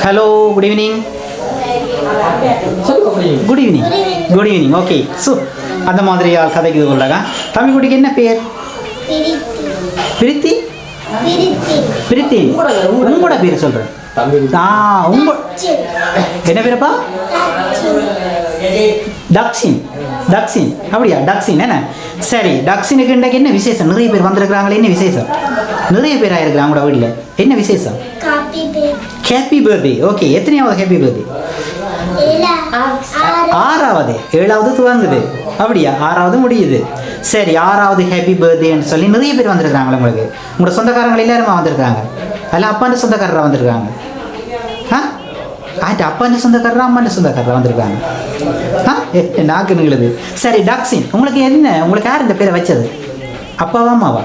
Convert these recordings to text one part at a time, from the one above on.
Hello, good evening. Good evening. Good evening. Okay. So, அந்த மாதிரியால் கதைக்கு கொள்ளாங்க. தம்பிக்குட்டிக்கு என்ன பேர்? பிரித்தி. பிரித்தி. உங்களோட பேர் சொல்றேன். உங்க என்ன பேருப்பா? டக்ஸின். டக்ஸின் அப்படியா? டக்ஸின் என்ன? சரி, டக்ஸினுக்கு இன்றைக்கு என்ன விசேஷம்? நிறைய பேர் வந்திருக்கிறாங்களே, என்ன விசேஷம்? நிறைய பேர் ஆயிருக்கிறாங்க உங்களோட வீட்டில். என்ன விசேஷம்? Happy birthday. ஓகே, எத்தனையாவது ஹாப்பி பர்த்டே? ஆறாவது. ஏழாவது துவங்குது அப்படியா? ஆறாவது முடியுது. சரி, ஆறாவது ஹாப்பி பர்த்டேன்னு சொல்லி நிறைய பேர் வந்திருக்காங்களே உங்களுக்கு. உங்களோட சொந்தக்காரங்கள் எல்லாருமா வந்திருக்காங்க? அல்ல அப்பாண்ட சொந்தக்காரராக வந்திருக்காங்க? அப்பாண்ட சொந்தக்காரரா அம்மாண்ட சொந்தக்காரராக வந்திருக்காங்க? நாக்கு நிகழுது. சரி, டாக்ஸின் உங்களுக்கு என்ன, உங்களுக்கு யார் இந்த பேரை வச்சது? அப்பாவா அம்மாவா?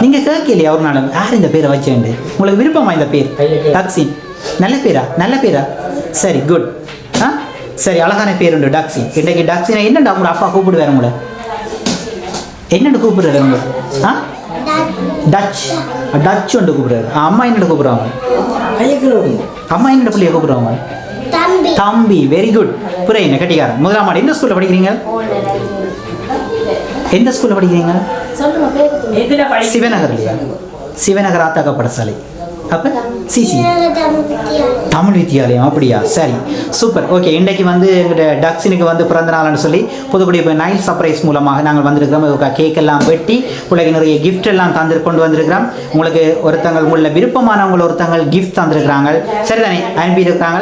நீங்கள் கேட்கலையா ஒரு நாள் யார் இந்த பேரை வச்சேன்ட்டு? உங்களுக்கு விருப்பமா இந்த பேர் டாக்ஸின்? நல்ல பேரா? நல்ல பேரா? சரி, குட். சரி, அழகான பேர் உண்டு டாக்ஸின். இன்றைக்கு டாக்ஸினை என்னடா உங்களை அப்பா கூப்பிடுவார்? உங்களை என்னென்னு கூப்பிடுறாரு? உங்களை டச். டச் ஒன்று கூப்பிடுறாரு. அம்மா என்னோட கூப்பிடுவாங்க? அம்மா என்னோட பிள்ளைய கூப்பிடுவாங்க தம்பி. Very good. புரியுங்க, கட்டிக்காரன். முதலாம் ஆண்டு. எந்த ஸ்கூலில் படிக்கிறீங்க? எந்த ஸ்கூலில் படிக்கிறீங்க? சிவநகர் இல்லையா? சிவநகர் ஆத்தாக்கா படசாலை. அப்போ சிசி தமிழ் வித்தியாலயம். அப்படியா? சரி, சூப்பர். ஓகே, இன்றைக்கு வந்து எங்கள்கிட்ட டக்ஸினுக்கு வந்து பிறந்த நாள்னு சொல்லி புதுக்குடி நைல் சர்ப்ரைஸ் மூலமாக நாங்கள் வந்திருக்கிறோம். கேக் எல்லாம் வெட்டி உங்களுக்கு நிறைய கிஃப்ட் எல்லாம் கொண்டு வந்திருக்கிறோம். உங்களுக்கு ஒருத்தங்கள் உள்ள விருப்பமானவங்க ஒருத்தங்கள் கிஃப்ட் தந்திருக்கிறாங்க. சரிதானே? அனுப்பியிருக்கிறாங்க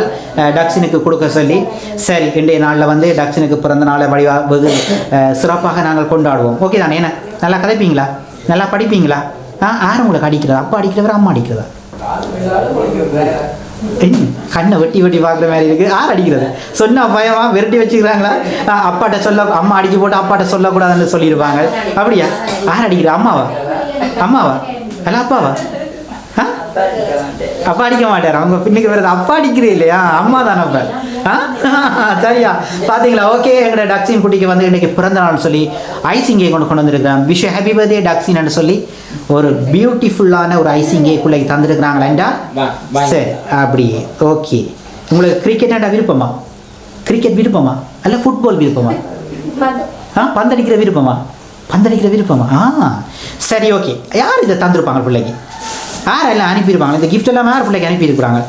டக்ஸினுக்கு கொடுக்க சொல்லி. சரி, இன்றைய நாளில் வந்து டக்ஸினுக்கு பிறந்த நாளை வெகு சிறப்பாக நாங்கள் கொண்டாடுவோம். ஓகே தானே? என்ன நல்லா கதைப்பீங்களா? நல்லா படிப்பீங்களா? யார் உங்களுக்கு அடிக்கிறதா? அப்பா அடிக்கிறவரா அம்மா அடிக்கிறதா? கண்ணை வெட்டி வெட்டி பார்க்குற மாதிரி இருக்கு. யார் அடிக்கிறது? சொன்ன பயமா விரட்டி வச்சுக்கிறாங்களா? அப்பாட்ட சொல்ல, அம்மா அடிச்சு போட்டு அப்பாட்ட சொல்லக்கூடாதுன்னு சொல்லியிருப்பாங்க. அப்படியா? யார் அடிக்கிறா? அம்மாவா? அம்மாவா அல்ல அப்பாவா? அப்பா அடிக்க மாட்டார். அவங்க பின்னுக்கு வருது. அப்பா அடிக்கிறே இல்லையா? அம்மா தானே அப்ப. சரியா? பார்த்தீங்களா? ஓகே, எங்களோட டக்ஸின் குட்டிக்கு வந்து இன்னைக்கு பிறந்த நாள் சொல்லி ஐசிங்கே கொண்டு வந்திருக்கிறேன். விஷ் ஹாப்பி பர்த்டே டக்ஸின்னு சொல்லி ஒரு பியூட்டிஃபுல்லான ஒரு ஐசிங்கேக்குள்ளே தந்துருக்குறாங்களா? சரி, அப்படியே. ஓகே, உங்களுக்கு கிரிக்கெட்டாண்டா விருப்பமா? கிரிக்கெட் விருப்பமா? அல்ல ஃபுட்பால் விருப்பமா? பந்தடிக்கிற விருப்பமா? பந்தடிக்கிற விருப்பமா? சரி, ஓகே. யார் இதை தந்துருப்பாங்க பிள்ளைக்கு? யாரெல்லாம் அனுப்பியிருப்பாங்க? இந்த கிஃப்ட் எல்லாம் யார் பிள்ளைக்கு அனுப்பியிருக்கிறாங்க?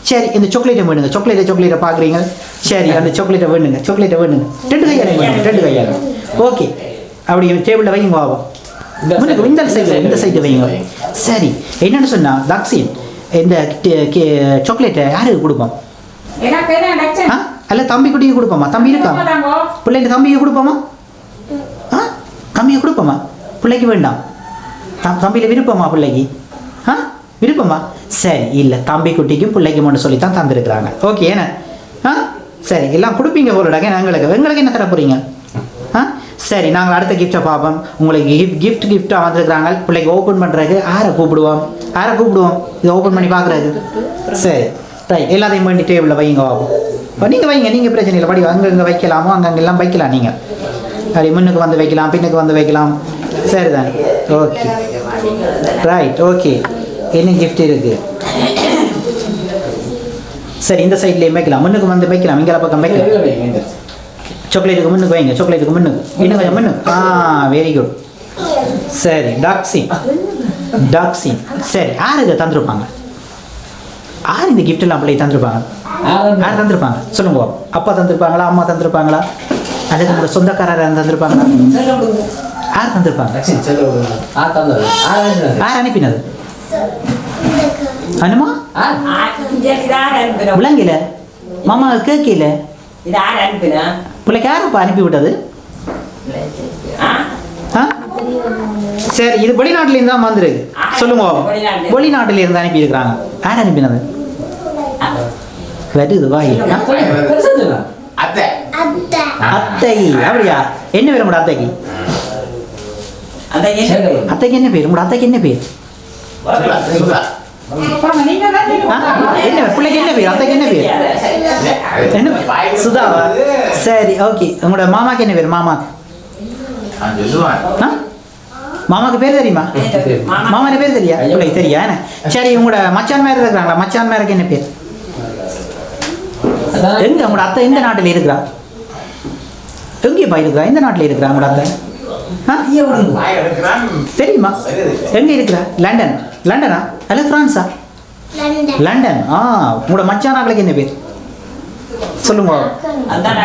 சரி, இந்த சாக்லேட்டை வேணுங்க. சாக்லேட்டை பார்க்குறீங்க? சரி, அந்த சாக்லேட்டை வேணுங்க. சாக்லேட்டை வேணுங்க. 2 கையாலும் வேணும். 2 கையாலும். ஓகே, அப்படி டேபிளில் வைங்க. ஆகும் இந்த சைடு வைங்க. சரி, என்னன்னு சொன்னா தக்ஸின் இந்த சாக்லேட்டை யாருக்கு கொடுப்போம்? அல்ல தம்பி குட்டிக்கு கொடுப்போமா? தம்பி இருக்கா? பிள்ளைங்க தம்பிக்கு கொடுப்போமா? தம்பிக்கு கொடுப்போமா? பிள்ளைக்கு வேண்டாம். தம்பியில் விருப்பமா? பிள்ளைக்கு விருப்பமா? சரி, இல்லை, தம்பி குட்டிக்கும் பிள்ளைக்கும் ஒன்று சொல்லித்தான் தந்துருக்குறாங்க. ஓகே, என்ன? சரி, எல்லாம் கொடுப்பீங்க போலடாங்க. எங்களுக்கு என்ன தர போகிறீங்க? சரி, நாங்கள் அடுத்த கிஃப்டை பார்ப்போம். உங்களுக்கு கிஃப்டாக வந்திருக்கிறாங்க. பிள்ளைக்கு ஓப்பன் பண்ணுறதுக்கு யாரை கூப்பிடுவோம்? இதை ஓப்பன் பண்ணி பார்க்குறதுக்கு. சரி, ரைட். எல்லாத்தையும் வேண்டி டேபிளில் வைங்க. பார்ப்போம். நீங்கள் வைங்க, நீங்கள் பிரச்சனை இல்லை. படி அங்கங்கே வைக்கலாமோ அங்கங்கெல்லாம் வைக்கலாம். நீங்கள் அப்படி முன்னுக்கு வந்து வைக்கலாம், பின்னுக்கு வந்து வைக்கலாம். சரி தானே? Okay, right. ஓகே, என்ன கிஃப்ட் இருக்குது? சரி, இந்த சைட்லேயும் வைக்கலாம். முன்னுக்கு வந்து வைக்கலாம். இங்கே பக்கம் வைக்கலாம். சாக்லேட்டுக்கு முன்னுக்கு வைங்க. சாக்லேட்டுக்கு முன்னுக்கு இன்னும் கொஞ்சம் முன்னுக்கு. Very good. சரி, டாக்ஸின். சரி, யார் இதை தந்துருப்பாங்க? யார் இந்த கிஃப்ட் எல்லாம் பிள்ளை தந்துருப்பாங்க? யார் தந்துருப்பாங்க சொல்லுங்க. அப்பா தந்துருப்பாங்களா? அம்மா தந்துருப்பாங்களா? அதுக்கு உங்களோட சொந்தக்காரர் தந்துருப்பாங்களா? யார் தந்துருப்பாங்க? யார் அனுப்பினது? அனுமா விளங்கல மாமா கேட்கல. பிள்ளைக்கு யாருப்பா அனுப்பி விட்டது? சரி, இது வெளிநாட்டிலேருந்து தான் வந்துருக்கு. சொல்லுங்க. வெளிநாட்டிலேருந்து அனுப்பி இருக்கிறாங்க. யார் அனுப்பினது? வருது வாய். அத்தை. அப்படியா? என்ன பேர் உங்களோட அத்தைக்கு? அத்தைக்கு என்ன பேர்? உங்களோட அத்தைக்கு என்ன பேர்? என்ன பிள்ளைக்கு என்ன பேர்? அத்தைக்கு என்ன பேர்? சுதாவா? சரி, ஓகே. உங்களோட மாமாக்கு என்ன பேர்? மாமா மாமாக்கு பேர் தெரியுமா? மாமா பேர் தெரியா? பிள்ளைக்கு தெரியா? என்ன சரி, உங்களோட மச்சான் மேலே இருக்கிறாங்களா? மச்சான் மேலுக்கு என்ன பேர்? எங்க உங்களோட அத்தை எந்த நாட்டில் இருக்கிறா? எங்கேப்பா இருக்கிறா? எந்த நாட்டில் இருக்கிறா உங்களோட அத்தை? தெரியுமா? எங்க இருக்கிறா? லண்டன். லண்டனா அல்ல பிரான்ஸா? லண்டன். உங்களோட மச்சானாக்களுக்கு என்ன பேர் சொல்லுங்க?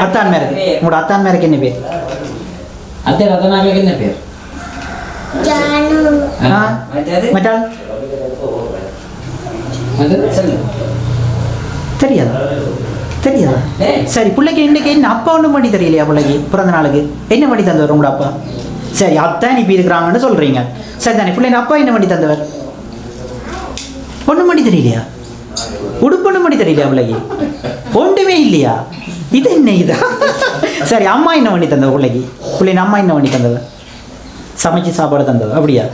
அத்தான் மேருக்கு. உங்களோட அத்தான் மேருக்கு என்ன பேர்? அத்தனாக்களுக்கு என்ன பேர்? மச்சான் தெரியாதா? தெரியாதா? சரி, பிள்ளைக்கு இன்னைக்கு என்ன அப்பா ஒன்றும் பண்ணி தெரியலையா? பிள்ளைக்கு பிறந்த நாளுக்கு என்ன பண்ணி தந்தவர் உங்களோட அப்பா? சரி, அத்தான் இப்ப இருக்கிறாங்கன்னு சொல்றீங்க. சரி தானே, பிள்ளைங்க அப்பா என்ன பண்ணி தந்தவர்? ஒன்றும் பண்ணி தெரியலையா? உடுப்பு ஒன்றும் பண்ணி தெரியலையா பிள்ளைக்கு? ஒன்றுமே இல்லையா? இது என்ன இதா? சரி, அம்மா என்ன பண்ணி தந்தவ பிள்ளைக்கு? பிள்ளைங்க அம்மா என்ன பண்ணி தந்தவ? சமைச்சு சாப்பாடு தந்தவ அப்படியா?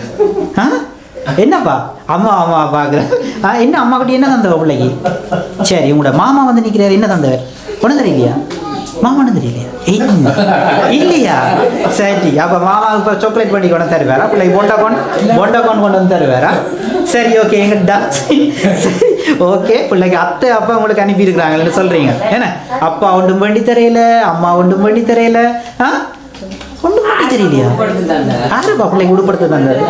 என்னப்பா அம்மா அம்மா பார்க்குறேன். என்ன அம்மா கிட்ட என்ன தந்தவ பிள்ளைக்கு? சரி, உங்களோட மாமா வந்து நிற்கிறாரு, என்ன தந்தவர்? ஒன்றும் தெரியலையா? மாமா ஒன்றும் தெரியலையா? இல்லையா? சரி, அப்போ மாமா இப்போ சாக்லேட் பண்ணி கொண்டு தருவாரா? பிள்ளைக்கு போண்டாக்கான் கொண்டு வந்து தருவாரா? சரி, ஓகே. எங்கிட்ட ஓகே, பிள்ளைக்கு அத்தை அப்பா உங்களுக்கு அனுப்பியிருக்கிறாங்கன்னு சொல்கிறீங்க. ஏன்னா அப்பா ஒன்றும் பண்ணி தெரியல, அம்மா ஒன்றும் பண்ணி தெரியல. ஒன்றும் பண்ணி தெரியலையா? யாருப்பா பிள்ளைக்கு உடுப்படுத்த தந்தது?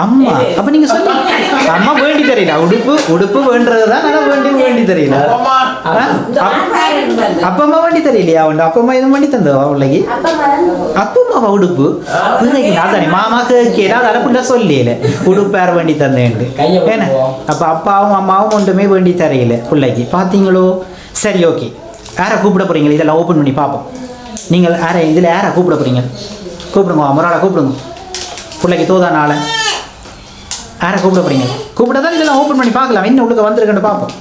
அம்மா. அப்ப நீங்க சொல்லி அம்மா வேண்டி தெரியல. உடுப்பு வேண்டதுதான், ஆனா வேண்டி தெரியல. அப்பா அம்மா வேண்டி தெரியலையா? உண்டு அப்பா அம்மா எதுவும் பண்ணி தந்தவா பிள்ளைக்கு? அப்பா அம்மாவா உடுப்பு? அதானே மாமாக்கு ஏதாவது அனுப்புண்டா சொல்லல உடுப்பு யார் வேண்டி தந்தேன். ஏன்னா அப்ப அப்பாவும் அம்மாவும் ஒன்றுமே வேண்டி தெரியல பிள்ளைக்கு. பாத்தீங்களோ? சரி, ஓகே. யாரை கூப்பிட போறீங்க? இதெல்லாம் ஓப்பன் பண்ணி பார்ப்போம். நீங்கள் யாரை இதில் யாரை கூப்பிட போறீங்க? கூப்பிடுங்க, மொராளை கூப்பிடுங்க. பிள்ளைக்கு தோதா நாளை யாரை கூப்பிட போறீங்க? கூப்பிட்டதான் இதெல்லாம் ஓப்பன் பண்ணி பார்க்கலாம். என்ன உள்ளுக்க வந்திருக்குன்னு பார்ப்போம்.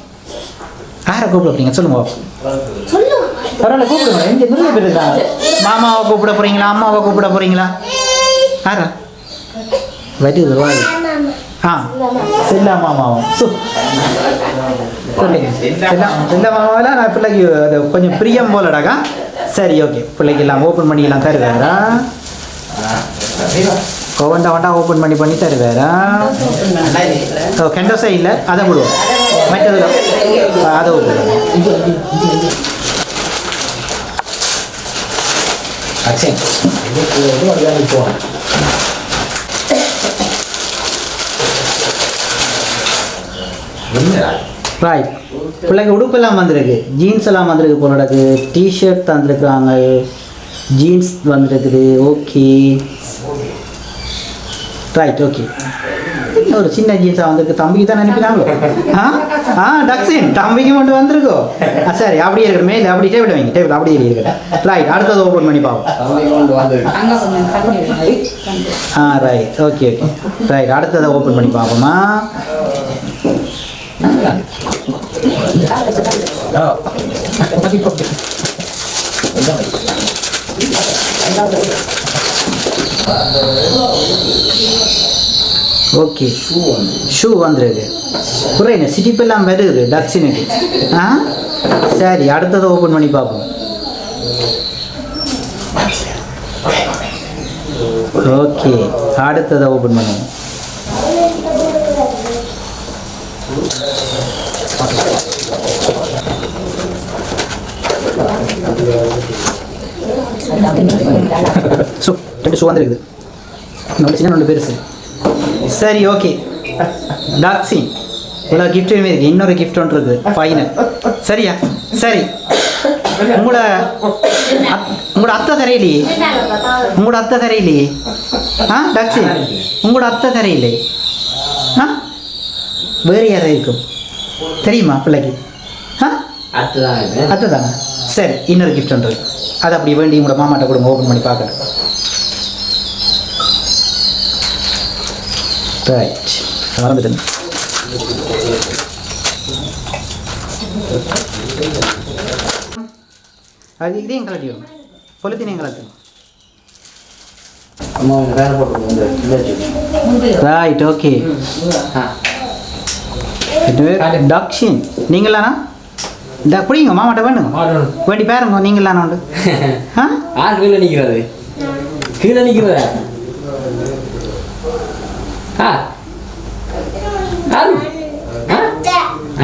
யாரை கூப்பிட போறீங்க சொல்லுங்க. பரவாயில்ல, கூப்பிடுங்க. இங்கே நிறைய பேர் இருக்காங்க. மாமாவை கூப்பிட போறீங்களா? அம்மாவை கூப்பிட போறீங்களா? யாரா வருது? வாய். செல்லா மாமாவும் செல்லா மாமாவெல்லாம் நான் பிள்ளைக்கு அது கொஞ்சம் பிரியம் போலடாக்கா. சரி, ஓகே. பிள்ளைக்கு எல்லாம் ஓப்பன் பண்ணிக்கலாம் தருவாரா? வண்டா ஓப்பன் பண்ணி தருவாரா? கெண்டோஸே இல்லை, அதை விடுவோம். மற்றது அதை ஓப்பன் ரைட். பிள்ளைங்க உடுப்பெல்லாம் வந்திருக்கு, ஜீன்ஸ் எல்லாம் வந்திருக்கு போலடாக்கு. டிஷர்ட் தந்துருக்குறாங்க, ஜீன்ஸ் வந்துருக்குது. Okay, right, okay. ஒரு சின்ன ஜீன்ஸாக வந்திருக்கு. தம்பிக்கு தான் நினைக்கிறாங்களோ? டக்ஸின் தம்பிக்கு மட்டும் வந்திருக்கோ? சரி, அப்படியே இருக்கட்டும். மேலே அப்படி டேபிள் வைங்க, டேபிள் அப்படியே இருக்கட்டும். ரைட், அடுத்தது ஓப்பன் பண்ணி பார்ப்போம். Right, okay, okay. ரைட், அடுத்ததை ஓப்பன் பண்ணி பார்ப்போமா? ஓகே, ஷூ வந்துருக்கு. புரியுங்க, சிட்டிப்பெல்லாம் வருது டக்ஸினுக்கு. சரி, அடுத்ததை ஓப்பன் பண்ணி பார்ப்போம். ஓகே, அடுத்ததை ஓப்பன் பண்ணுவோம். ஷூ ரெண்டு ஷூ வந்துருக்குது. இன்னொன்று சின்ன, ஒன்று பெருசு. சரி, ஓகே. டாக்ஸின் இவ்வளோ கிஃப்ட்டுமே இருக்குது. இன்னொரு கிஃப்ட் ஒன்று இருக்குது, ஃபைனல். சரியா? சரி, உங்களோட அத்தை தரையிலையே? உங்களோட அத்தை தரையிலையே? டாக்ஸின் உங்களோட அத்தை தரையிலே? வேறு யாரும் இருக்கும் தெரியுமா பிள்ளைக்கு? அத்தை தானே? சரி, இன்னொரு கிஃப்ட் ஒன்று, அதை அப்படி வேண்டி உங்களோட மாமாட்ட கொடுங்க, ஓப்பன் பண்ணி பார்க்குறேன். ரைட், மறந்துட்டேன். அது இதையும் கலட்டி வரும், பொலித்தீனையும் கலட்டணும். Right, okay. டாக்ஷின் நீங்களாண்ணா? பிடிங்க மாமாட்ட வேண்டுங்க, வேண்டி பேருங்க. நீங்களாண்ணா உண்டு? கீழே நிற்கிறது ஆ அது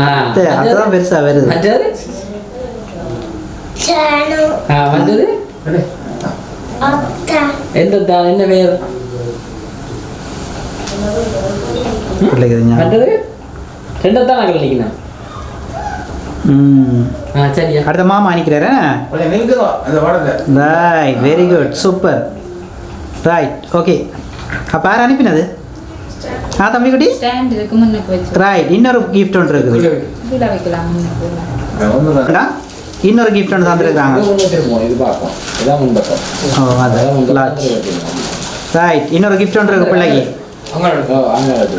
ஆ அதுதான் பெருசா வருது. மற்றது மற்றது எந்த தான் என்ன பேர் பிள்ளைக்குதுங்க. மற்றது ரெண்டத்தான் நாங்கள் நினைக்கிறேன். சரியா அடுத்த மாமா அனுக்கிறாரு. Right, very good, super. Right, okay. அப்போ யார் அனுப்பினது? தம்பி குட்டி. ரைட், இன்னொரு கிஃப்ட் ஒன்று இருக்குது. இன்னொரு கிஃப்ட் ஒன்று தந்துருக்காங்க. ஓ அது ரைட், இன்னொரு கிஃப்ட் ஒன்று இருக்கு பிள்ளைக்கு.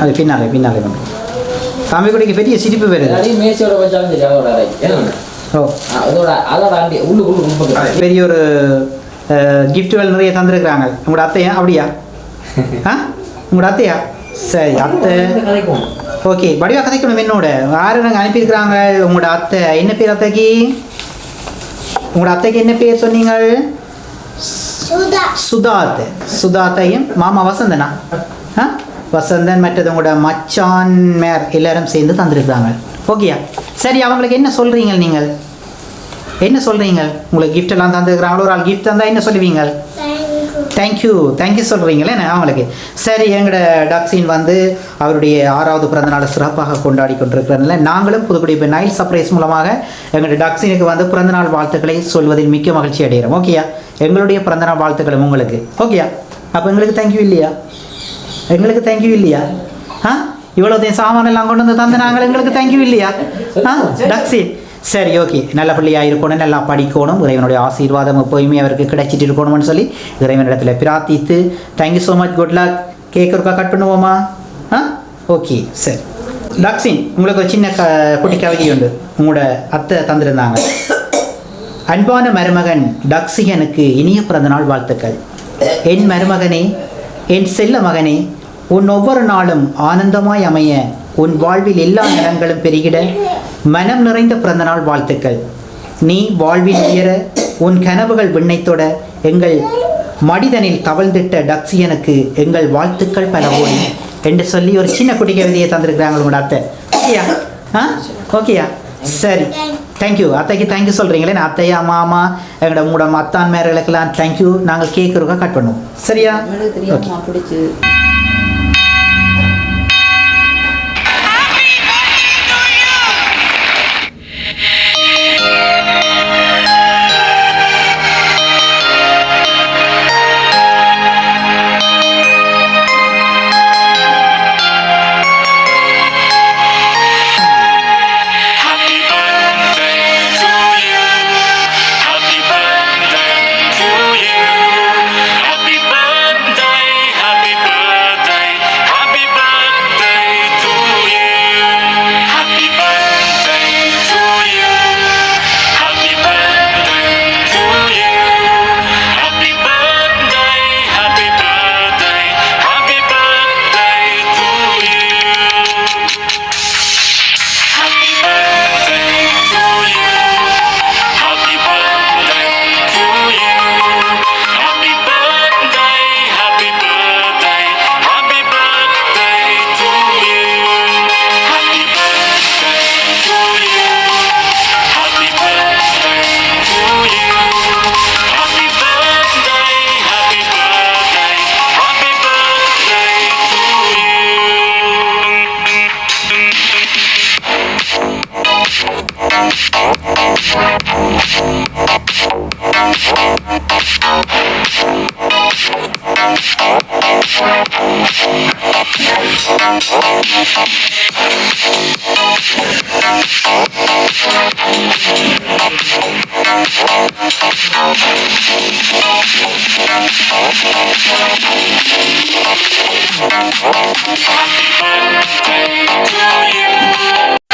அது பின்னாலே பின்னாலே கொண்டு தம்பி குட்டிக்கு பெரிய சிரிப்பு வருது. மேசோட வச்சாலும் சரி அதோட ஓ அதோட அதோட ஆண்டி உள்ளுக்குள்ள பெரிய ஒரு கிஃப்ட்டுகள் நிறைய தந்துருக்குறாங்க. உங்களோட அத்தையா? அப்படியா? உங்களோட அத்தையா? சரி, அத்தை. ஓகே, வடிவா கதைக்கணும் என்னோட. யாரு நாங்கள் அனுப்பியிருக்கிறாங்க? உங்களோட அத்தை. என்ன பேர் அத்தைக்கு? உங்களோட அத்தைக்கு என்ன பேர் சொன்னீங்க? சுதாத். சுதாத்தையும் மாமா வசந்தனா? வசந்தன் மற்றது உங்களோட மச்சான் மேர் எல்லாரும் சேர்ந்து தந்துருக்குறாங்க. ஓகேயா? சரி, அவங்களுக்கு என்ன சொல்கிறீங்க? நீங்கள் என்ன சொல்கிறீங்க? உங்களுக்கு கிஃப்ட் எல்லாம் தந்துருக்குறாங்களோ? ஒரு ஆள் கிஃப்ட் தந்தால் என்ன சொல்லுவீங்க? தேங்க்யூ தேங்க்யூ சொல்கிறீங்களே அவங்களுக்கு. சரி, எங்களோட டாக்ஸின் வந்து அவருடைய 6வது பிறந்தநாளை சிறப்பாக கொண்டாடி கொண்டிருக்கிறதுனால நாங்களும் புதுக்குடி இப்போ நைல் சர்ப்ரைஸ் மூலமாக எங்களோட டாக்ஸினுக்கு வந்து பிறந்தநாள் வாழ்த்துக்களை சொல்வதில் மிக்க மகிழ்ச்சி அடைகிறோம். ஓகேயா? எங்களுடைய பிறந்தநாள் வாழ்த்துக்களும் உங்களுக்கு. ஓகேயா? அப்போ எங்களுக்கு தேங்க்யூ இல்லையா? எங்களுக்கு தேங்க்யூ இல்லையா? இவ்வளோ சாமானெல்லாம் கொண்டு வந்து தந்து நாங்கள் எங்களுக்கு தேங்க்யூ இல்லையா? டாக்ஸின் சரி, ஓகே. நல்ல பிள்ளையாக இருக்கணும், நல்லா படிக்கணும், இறைவனுடைய ஆசீர்வாதம் எப்போயுமே அவருக்கு கிடைச்சிட்டு இருக்கணும்னு சொல்லி இறைவனிடத்தில் பிரார்த்தித்து thank you so much. Good luck. Cake ஒருக்கா கட் பண்ணுவோமா? ஓகே, சரி. டாக்ஸின், உங்களுக்கு ஒரு சின்ன குட்டி கவிதை உண்டு. உங்களோட அத்தை தந்திருந்தாங்க. அன்பான மருமகன் டக்ஸியனுக்கு இனிய பிறந்தநாள் வாழ்த்துக்கள். என் மருமகனே, என் செல்ல மகனே, உன் ஒவ்வொரு நாளும் ஆனந்தமாய் அமைய, உன் வாழ்வில் எல்லா நலன்களும் பெருகிட மனம் நிறைந்த பிறந்தநாள் வாழ்த்துக்கள். நீ வாழ்வில் உயர, உன் கனவுகள் விண்ணைத்தொட, எங்கள் மடிதனில் தவழ்ந்திட்ட டக்ஸியனுக்கு எங்கள் வாழ்த்துக்கள் பல ஓடி என்று சொல்லி ஒரு சின்ன குட்டி கவிதையை தந்திருக்கிறாங்க உங்களோட அத்தை. ஓகேயா? ஓகேயா? சரி, தேங்க்யூ. அத்தைக்கு தேங்க்யூ சொல்கிறீங்களே. நான் அத்தையா மாமா எங்களோட உங்களோட அத்தான் மேர்களுக்கெல்லாம் தேங்க்யூ. நாங்கள் கேக் இருக்கா கட் பண்ணுவோம். சரியா? Okay. Happy birthday to you.